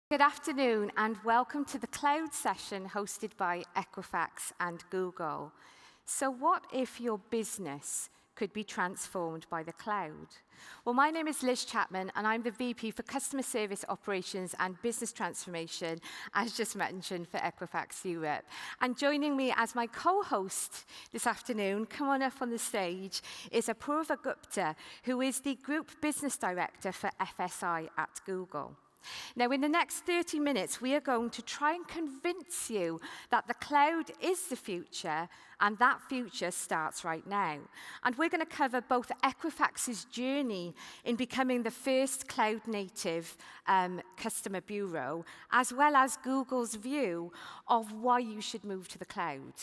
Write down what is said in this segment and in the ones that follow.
Good afternoon and welcome to the cloud session hosted by Equifax and Google. So what if your business could be transformed by the cloud? Well, my name is Liz Chapman and I'm the VP for Customer Service Operations and Business Transformation, as just mentioned, for Equifax Europe. And joining me as my co-host this afternoon, come on up on the stage, is Apoorva Gupta, who is the Group Business Director for FSI at Google. Now, in the next 30 minutes, we are going to try and convince you that the cloud is the future, and that future starts right now. And we're going to cover both Equifax's journey in becoming the first cloud-native customer bureau, as well as Google's view of why you should move to the cloud.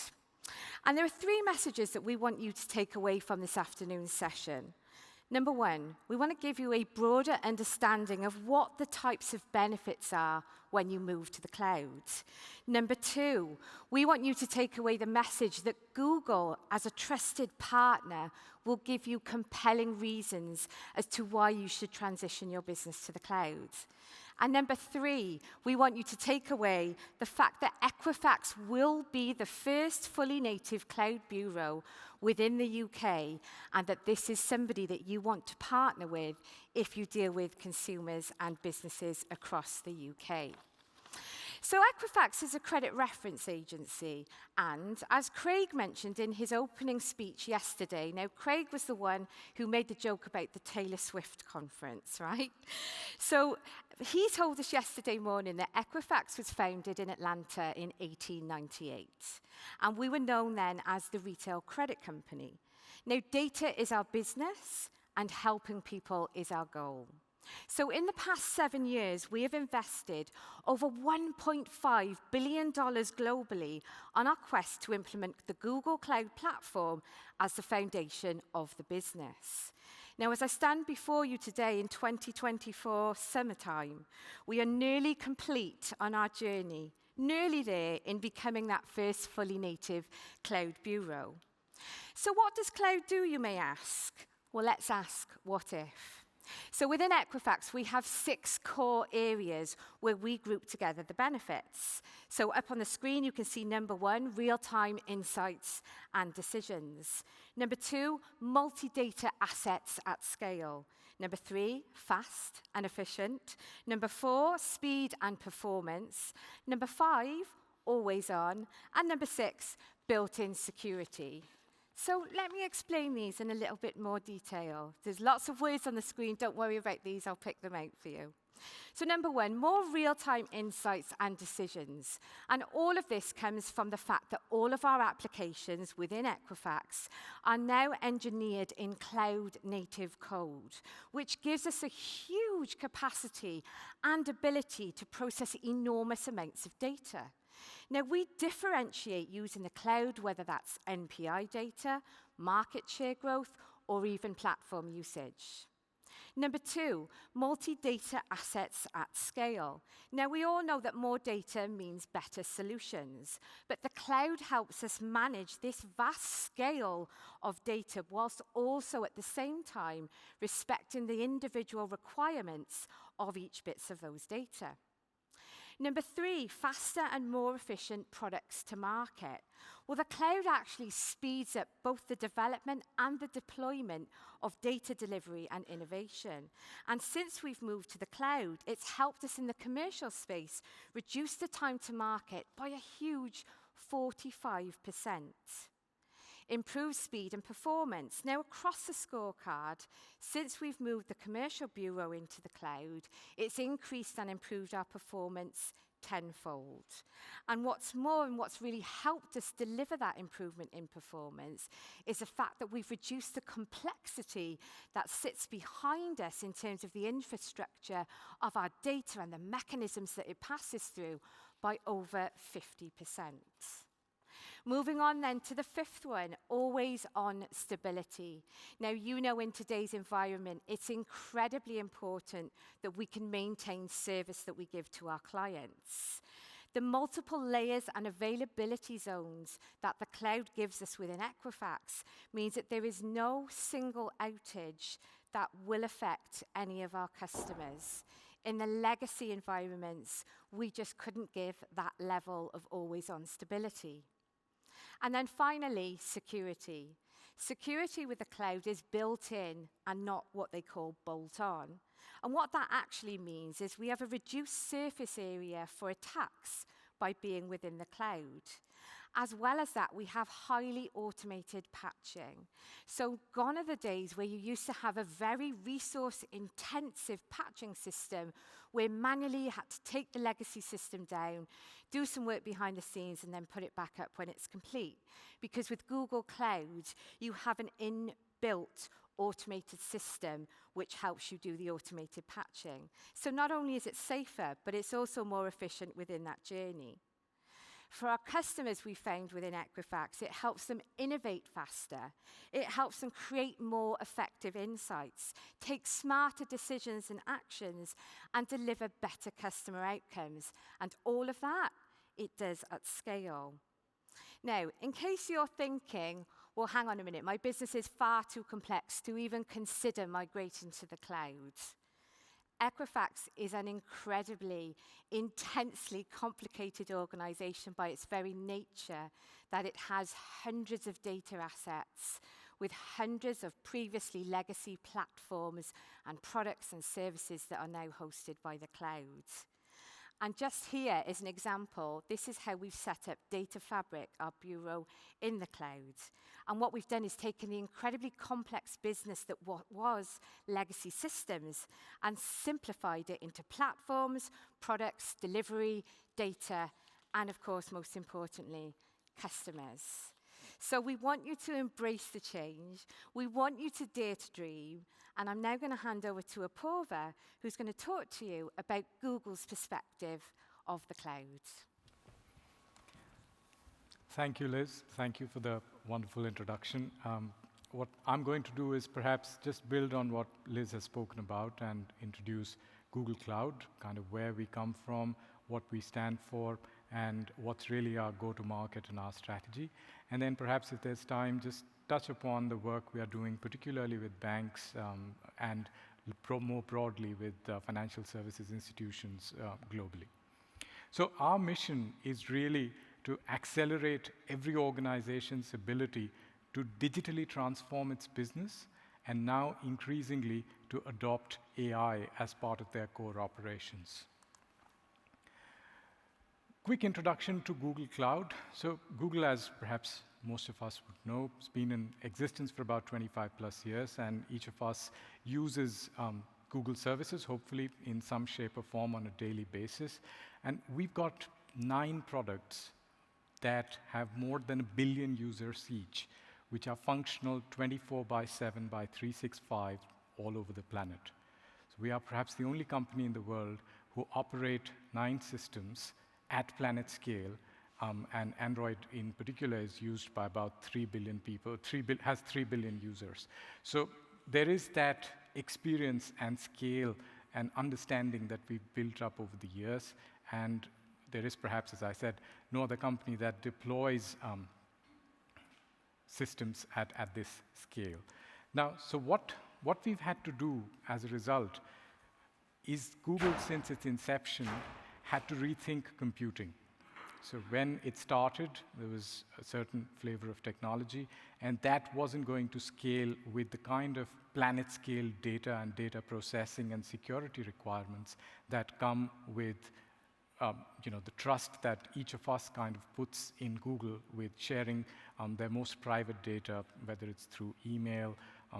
And there are three messages that we want you to take away from this afternoon's session. Number one, we want to give you a broader understanding of what the types of benefits are when you move to the cloud. Number two, we want you to take away the message that Google, as a trusted partner, will give you compelling reasons as to why you should transition your business to the cloud. And number three, we want you to take away the fact that Equifax will be the first fully native cloud bureau within the UK, and that this is somebody that you want to partner with if you deal with consumers and businesses across the UK. So Equifax is a credit reference agency, and as Craig mentioned in his opening speech yesterday, now Craig was the one who made the joke about the Taylor Swift conference, right? So he told us yesterday morning that Equifax was founded in Atlanta in 1898, and we were known then as the retail credit company. Now, data is our business, and helping people is our goal. So in the past 7 years, we have invested over $1.5 billion globally on our quest to implement the Google Cloud Platform as the foundation of the business. Now, as I stand before you today in 2024 summertime, we are nearly complete on our journey, nearly there in becoming that first fully native cloud bureau. So what does cloud do, you may ask? Well, let's ask, what if? So within Equifax, we have 6 core areas where we group together the benefits. So up on the screen, you can see number 1, real-time insights and decisions. Number 2, multi-data assets at scale. Number 3, fast and efficient. Number 4, speed and performance. Number 5, always on. And number 6, built-in security. So let me explain these in a little bit more detail. There's lots of words on the screen. Don't worry about these. I'll pick them out for you. So number 1, more real-time insights and decisions. And all of this comes from the fact that all of our applications within Equifax are now engineered in cloud-native code, which gives us a huge capacity and ability to process enormous amounts of data. Now, we differentiate using the cloud, whether that's NPI data, market share growth, or even platform usage. Number 2, multi-data assets at scale. Now, we all know that more data means better solutions, but the cloud helps us manage this vast scale of data whilst also at the same time respecting the individual requirements of each bits of those data. Number 3, faster and more efficient products to market. Well, the cloud actually speeds up both the development and the deployment of data delivery and innovation. And since we've moved to the cloud, it's helped us in the commercial space reduce the time to market by a huge 45%. Improve speed and performance. Now, across the scorecard, since we've moved the commercial bureau into the cloud, it's increased and improved our performance tenfold. And what's more, and what's really helped us deliver that improvement in performance, is the fact that we've reduced the complexity that sits behind us in terms of the infrastructure of our data and the mechanisms that it passes through by over 50%. Moving on then to the 5th one, always on stability. Now, you know in today's environment, it's incredibly important that we can maintain service that we give to our clients. The multiple layers and availability zones that the cloud gives us within Equifax means that there is no single outage that will affect any of our customers. In the legacy environments, we just couldn't give that level of always-on stability. And then finally, security. Security with the cloud is built in and not what they call bolt-on. And what that actually means is we have a reduced surface area for attacks by being within the cloud. As well as that, we have highly automated patching. So gone are the days where you used to have a very resource-intensive patching system where manually you had to take the legacy system down, do some work behind the scenes, and then put it back up when it's complete. Because with Google Cloud, you have an inbuilt automated system which helps you do the automated patching. So not only is it safer, but it's also more efficient within that journey. For our customers, we found within Equifax, it helps them innovate faster. It helps them create more effective insights, take smarter decisions and actions, and deliver better customer outcomes. And all of that, it does at scale. Now, in case you're thinking, well, hang on a minute, my business is far too complex to even consider migrating to the cloud. Equifax is an incredibly, intensely complicated organization by its very nature, that it has hundreds of data assets with hundreds of previously legacy platforms and products and services that are now hosted by the cloud. And just here is an example. This is how we've set up Data Fabric, our bureau, in the cloud. And what we've done is taken the incredibly complex business that was legacy systems and simplified it into platforms, products, delivery, data, and of course, most importantly, customers. So we want you to embrace the change. We want you to dare to dream. And I'm now going to hand over to Apoorva, who's going to talk to you about Google's perspective of the cloud. Thank you, Liz. Thank you for the wonderful introduction. What I'm going to do is perhaps just build on what Liz has spoken about and introduce Google Cloud, kind of where we come from, what we stand for, and what's really our go-to-market and our strategy. And then perhaps if there's time, just touch upon the work we are doing, particularly with banks and more broadly with financial services institutions globally. So our mission is really to accelerate every organization's ability to digitally transform its business, and now increasingly to adopt AI as part of their core operations. Quick introduction to Google Cloud. So Google, as perhaps most of us would know, has been in existence for about 25 plus years, and each of us uses Google services, hopefully in some shape or form on a daily basis. And we've got 9 products that have more than 1 billion users each, which are functional 24/7 by 365 all over the planet. So we are perhaps the only company in the world who operate 9 systems at planet scale, and Android in particular is used by about 3 billion people, has 3 billion users. So there is that experience and scale and understanding that we've built up over the years, and there is perhaps, as I said, no other company that deploys systems at this scale. Now, so what we've had to do as a result is Google, since its inception, had to rethink computing. So when it started, there was a certain flavor of technology, and that wasn't going to scale with the kind of planet-scale data and data processing and security requirements that come with the trust that each of us kind of puts in Google with sharing their most private data, whether it's through email,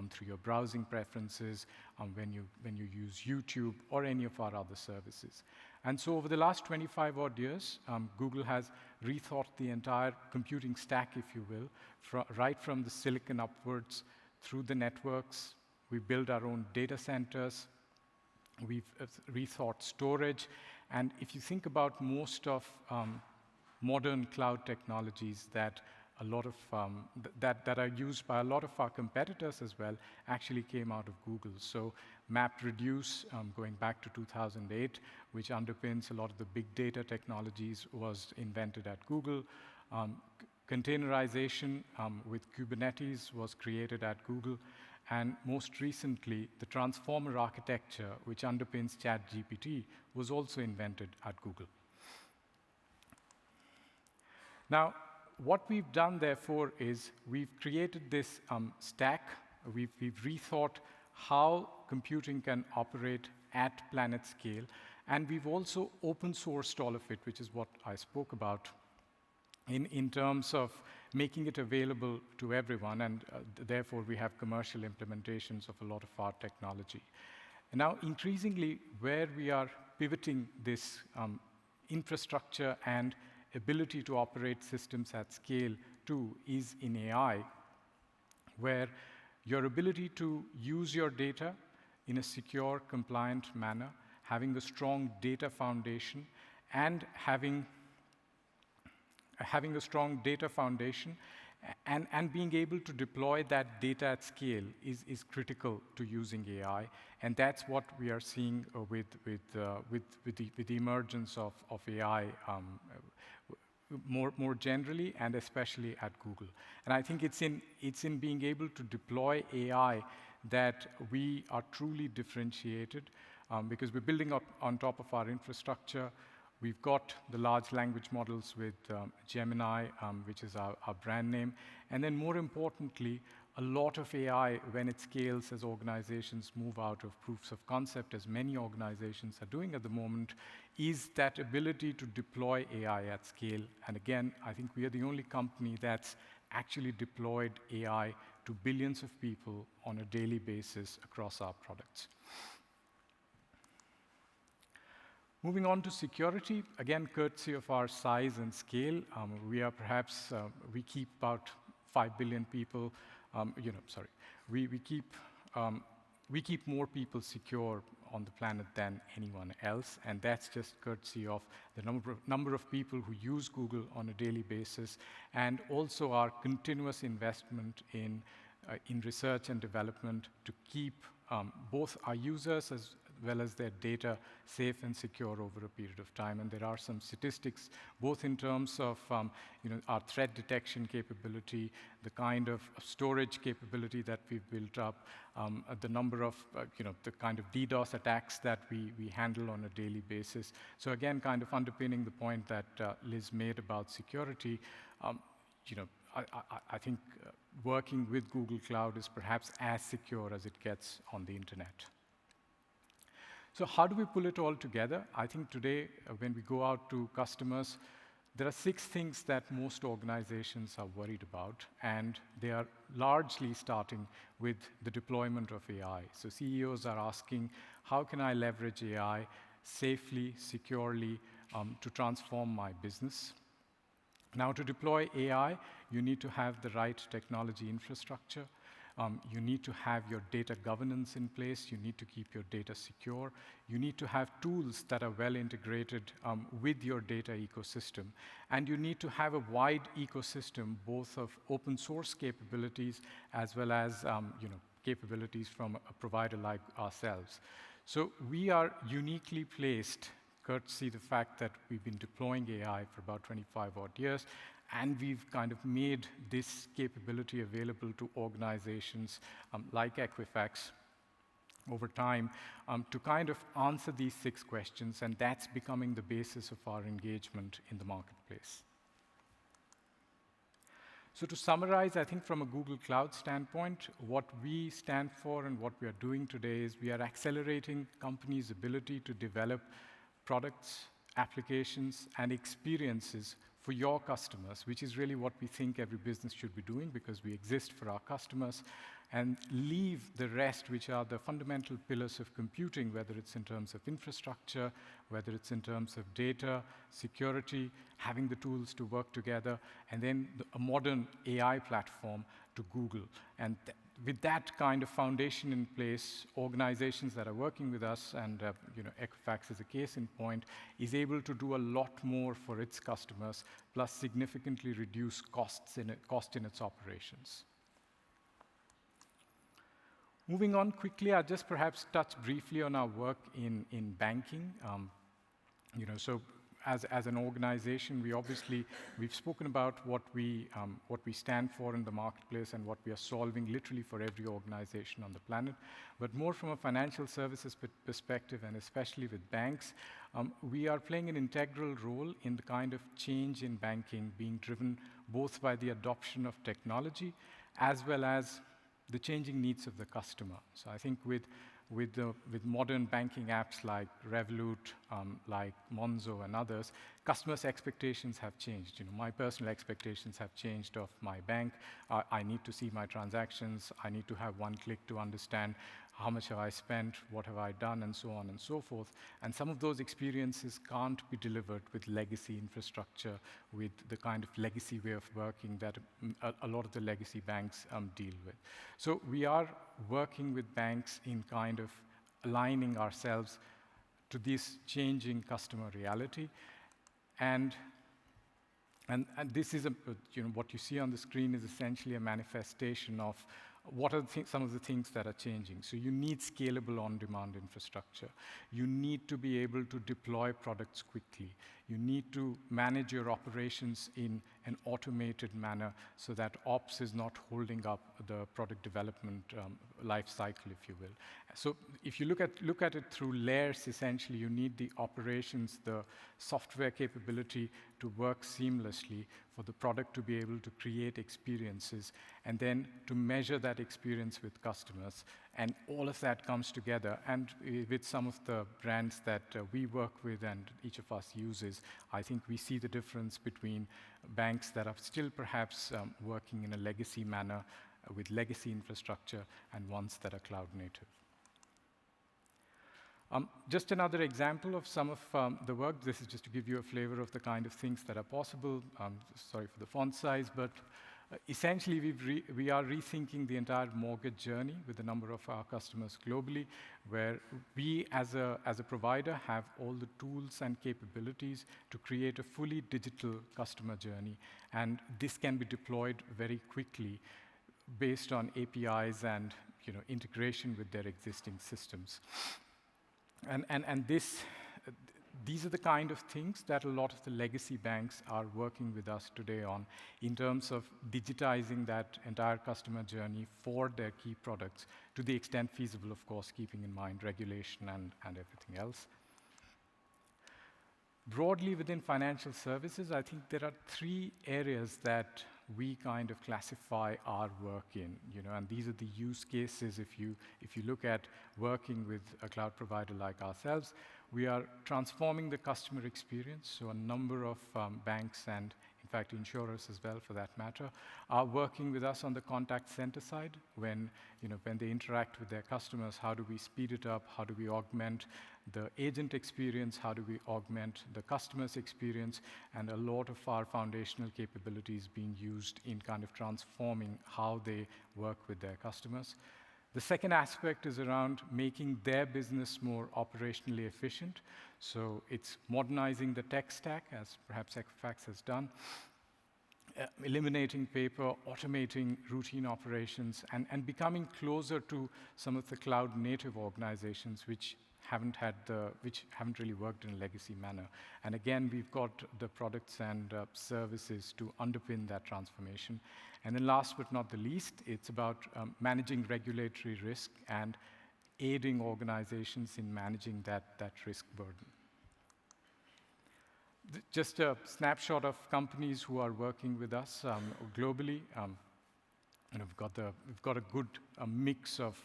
through your browsing preferences, when you use YouTube or any of our other services. And so over the last 25 odd years, Google has rethought the entire computing stack, if you will, right from the silicon upwards through the networks. We build our own data centers. We've rethought storage. And if you think about most of modern cloud technologies that a lot of that are used by a lot of our competitors as well, actually came out of Google. So MapReduce, going back to 2008, which underpins a lot of the big data technologies, was invented at Google. Containerization with Kubernetes was created at Google. and most recently, the transformer architecture, which underpins ChatGPT, was also invented at Google. Now, what we've done, therefore, is we've created this stack. We've rethought how computing can operate at planet scale, and we've also open-sourced all of it, which is what I spoke about, in terms of making it available to everyone, and therefore we have commercial implementations of a lot of our technology. And now, increasingly, where we are pivoting this infrastructure and ability to operate systems at scale to is in AI, where your ability to use your data in a secure, compliant manner, having a strong data foundation, and having a strong data foundation and being able to deploy that data at scale is critical to using AI. And that's what we are seeing with the emergence of AI more generally, and especially at Google. And I think it's in being able to deploy AI that we are truly differentiated, because we're building up on top of our infrastructure. We've got the large language models with Gemini, which is our brand name. And then more importantly, a lot of AI, when it scales as organizations move out of proofs of concept, as many organizations are doing at the moment, is that ability to deploy AI at scale. And again, I think we are the only company that's actually deployed AI to billions of people on a daily basis across our products. Moving on to security, again, courtesy of our size and scale, we keep about 5 billion people. We keep more people secure on the planet than anyone else, and that's just courtesy of the number of people who use Google on a daily basis, and also our continuous investment in research and development to keep both our users as well as their data safe and secure over a period of time. And there are some statistics, both in terms of our threat detection capability, the kind of storage capability that we've built up, the number of the kind of DDoS attacks that we handle on a daily basis. So again, kind of underpinning the point that Liz made about security, I think working with Google Cloud is perhaps as secure as it gets on the internet. So how do we pull it all together? I think today, when we go out to customers, there are 6 things that most organizations are worried about, and they are largely starting with the deployment of AI. So CEOs are asking, how can I leverage AI safely, securely, to transform my business? Now, to deploy AI, you need to have the right technology infrastructure. You need to have your data governance in place. You need to keep your data secure. You need to have tools that are well integrated with your data ecosystem. And you need to have a wide ecosystem, both of open source capabilities as well as capabilities from a provider like ourselves. So we are uniquely placed, courtesy the fact that we've been deploying AI for about 25 odd years, and we've kind of made this capability available to organizations like Equifax over time to kind of answer these 6 questions, and that's becoming the basis of our engagement in the marketplace. So to summarize, I think from a Google Cloud standpoint, what we stand for and what we are doing today is we are accelerating companies' ability to develop products, applications, and experiences for your customers, which is really what we think every business should be doing, because we exist for our customers, and leave the rest, which are the fundamental pillars of computing, whether it's in terms of infrastructure, whether it's in terms of data, security, having the tools to work together, and then a modern AI platform to Google. And with that kind of foundation in place, organizations that are working with us, and Equifax is a case in point, is able to do a lot more for its customers, plus significantly reduce cost in its operations. Moving on quickly, I'll just perhaps touch briefly on our work in banking. So as an organization, we've spoken about what we stand for in the marketplace and what we are solving literally for every organization on the planet. But more from a financial services perspective, and especially with banks, we are playing an integral role in the kind of change in banking being driven both by the adoption of technology as well as the changing needs of the customer. So I think with modern banking apps like Revolut, like Monzo and others, customers' expectations have changed. My personal expectations have changed of my bank. I need to see my transactions. I need to have one click to understand how much have I spent, what have I done, and so on and so forth. And some of those experiences can't be delivered with legacy infrastructure, with the kind of legacy way of working that a lot of the legacy banks deal with. So we are working with banks in kind of aligning ourselves to this changing customer reality. And this is what you see on the screen is essentially a manifestation of what are some of the things that are changing. So you need scalable on-demand infrastructure. You need to be able to deploy products quickly. You need to manage your operations in an automated manner so that ops is not holding up the product development life cycle, if you will. So if you look at it through layers, essentially, you need the operations, the software capability to work seamlessly for the product to be able to create experiences and then to measure that experience with customers. And all of that comes together. And with some of the brands that we work with and each of us uses, I think we see the difference between banks that are still perhaps working in a legacy manner with legacy infrastructure and ones that are cloud native. Just another example of some of the work. This is just to give you a flavor of the kind of things that are possible. Sorry for the font size, but essentially we are rethinking the entire mortgage journey with a number of our customers globally, where we as a provider have all the tools and capabilities to create a fully digital customer journey. And this can be deployed very quickly based on APIs and integration with their existing systems. And these are the kind of things that a lot of the legacy banks are working with us today on in terms of digitizing that entire customer journey for their key products to the extent feasible, of course, keeping in mind regulation and everything else. Broadly within financial services, I think there are 3 areas that we kind of classify our work in, and these are the use cases. If you look at working with a cloud provider like ourselves, we are transforming the customer experience. So a number of banks and, in fact, insurers as well, for that matter, are working with us on the contact center side. When they interact with their customers, how do we speed it up? How do we augment the agent experience? How do we augment the customer's experience? And a lot of our foundational capabilities being used in kind of transforming how they work with their customers. The second aspect is around making their business more operationally efficient. So it's modernizing the tech stack, as perhaps Equifax has done, eliminating paper, automating routine operations, and becoming closer to some of the cloud-native organizations which haven't really worked in a legacy manner. And again, we've got the products and services to underpin that transformation. And then last but not the least, it's about managing regulatory risk and aiding organizations in managing that risk burden. Just a snapshot of companies who are working with us globally. We've got a good mix of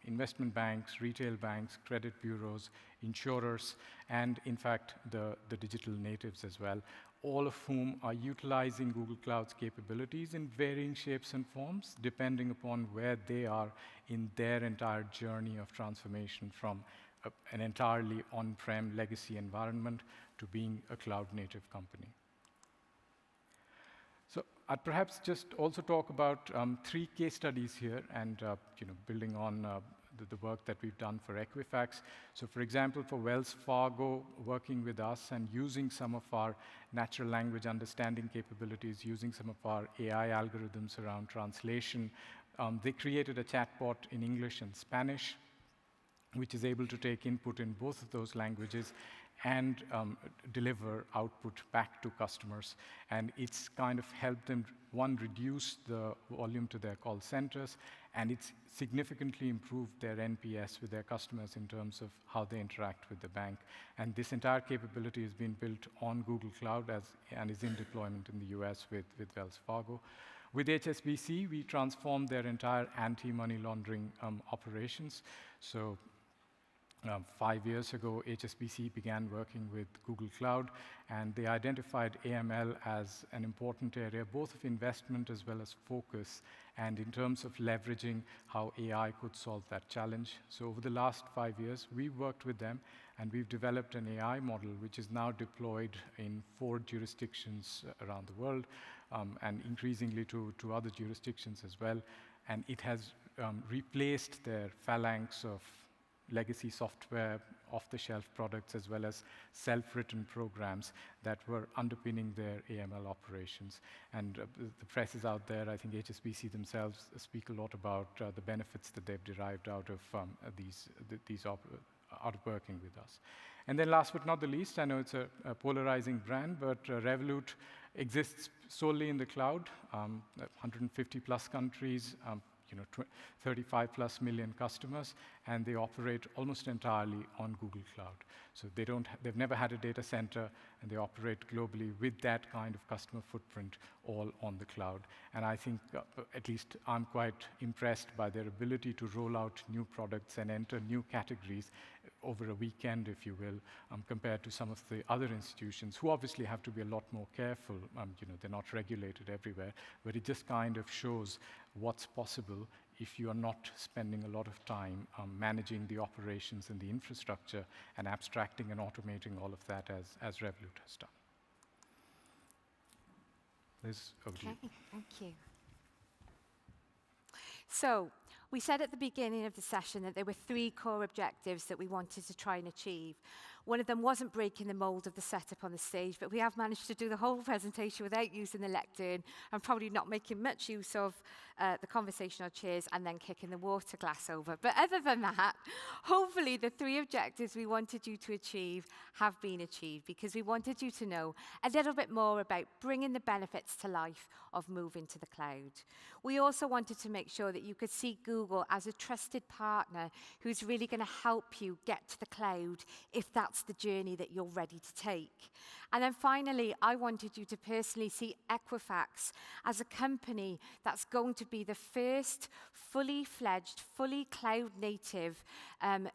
investment banks, retail banks, credit bureaus, insurers, and in fact, the digital natives as well, all of whom are utilizing Google Cloud's capabilities in varying shapes and forms, depending upon where they are in their entire journey of transformation from an entirely on-prem legacy environment to being a cloud-native company. So I'd perhaps just also talk about 3 case studies here, and building on the work that we've done for Equifax. So for example, for Wells Fargo, working with us and using some of our natural language understanding capabilities, using some of our AI algorithms around translation, they created a chatbot in English and Spanish. which is able to take input in both of those languages and deliver output back to customers. And it's kind of helped them, one, reduce the volume to their call centers, and it's significantly improved their NPS with their customers in terms of how they interact with the bank. And this entire capability has been built on Google Cloud and is in deployment in the US with Wells Fargo. With HSBC, we transformed their entire anti-money laundering operations. So 5 years ago, HSBC began working with Google Cloud, and they identified AML as an important area, both of investment as well as focus, and in terms of leveraging how AI could solve that challenge. So over the last 5 years, we've worked with them, and we've developed an AI model which is now deployed in 4 jurisdictions around the world, and increasingly to other jurisdictions as well. And it has replaced their phalanx of legacy software, off-the-shelf products, as well as self-written programs that were underpinning their AML operations. And the press is out there. I think HSBC themselves speak a lot about the benefits that they've derived out of out of working with us. And then last but not the least, I know it's a polarizing brand, but Revolut exists solely in the cloud, 150 plus countries, 35 plus million customers, and they operate almost entirely on Google Cloud. So they've never had a data center, and they operate globally with that kind of customer footprint all on the cloud. And I think, at least I'm quite impressed by their ability to roll out new products and enter new categories over a weekend, if you will, compared to some of the other institutions who obviously have to be a lot more careful. They're not regulated everywhere, but it just kind of shows what's possible if you are not spending a lot of time managing the operations and the infrastructure and abstracting and automating all of that as Revolut has done. Liz, over to you. Okay, thank you. So, we said at the beginning of the session that there were 3 core objectives that we wanted to try and achieve. One of them wasn't breaking the mold of the setup on the stage, but we have managed to do the whole presentation without using the lectern and probably not making much use of the conversational chairs and then kicking the water glass over. But other than that, hopefully the 3 objectives we wanted you to achieve have been achieved, because we wanted you to know a little bit more about bringing the benefits to life of moving to the cloud. We also wanted to make sure that you could see Google as a trusted partner who's really going to help you get to the cloud if that's the journey that you're ready to take. And then finally, I wanted you to personally see Equifax as a company that's going to be the first fully fledged, fully cloud-native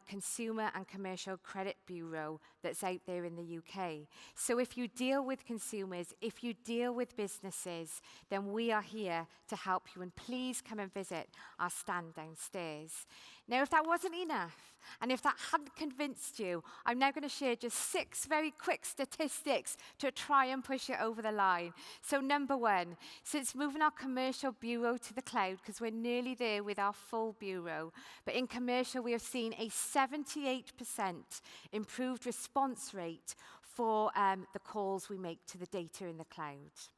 consumer and commercial credit bureau that's out there in the UK. So if you deal with consumers, if you deal with businesses, then we are here to help you. And please come and visit our stand downstairs. Now, if that wasn't enough, and if that hadn't convinced you, I'm now going to share just 6 very quick statistics to try and push it over the line. So number 1, since moving our commercial bureau to the cloud, because we're nearly there with our full bureau, but in commercial we have seen a 78% improved response rate for the calls we make to the data in the cloud.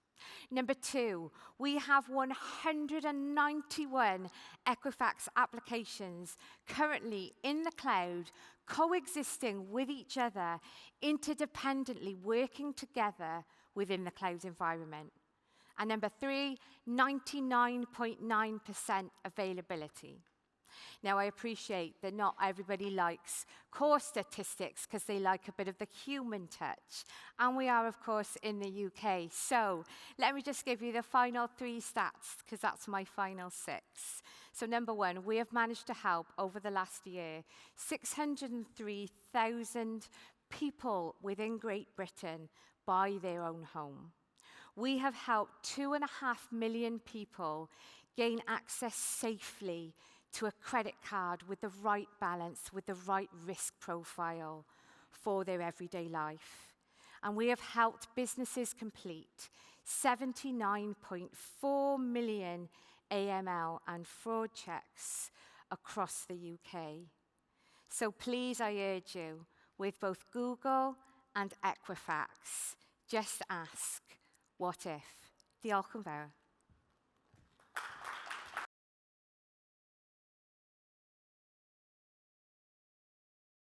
Number 2, we have 191 Equifax applications currently in the cloud, coexisting with each other, interdependently working together within the cloud environment. And number 3, 99.9% availability. Now, I appreciate that not everybody likes core statistics because they like a bit of the human touch. And we are, of course, in the UK. So let me just give you the final 3 stats, because that's my final 6. So number 1, we have managed to help, over the last year, 603,000 people within Great Britain buy their own home. We have helped 2.5 million people gain access safely to a credit card with the right balance, with the right risk profile for their everyday life. And we have helped businesses complete 79.4 million AML and fraud checks across the UK. So please, I urge you, with both Google and Equifax, just ask, what if? Diolch yn fawr.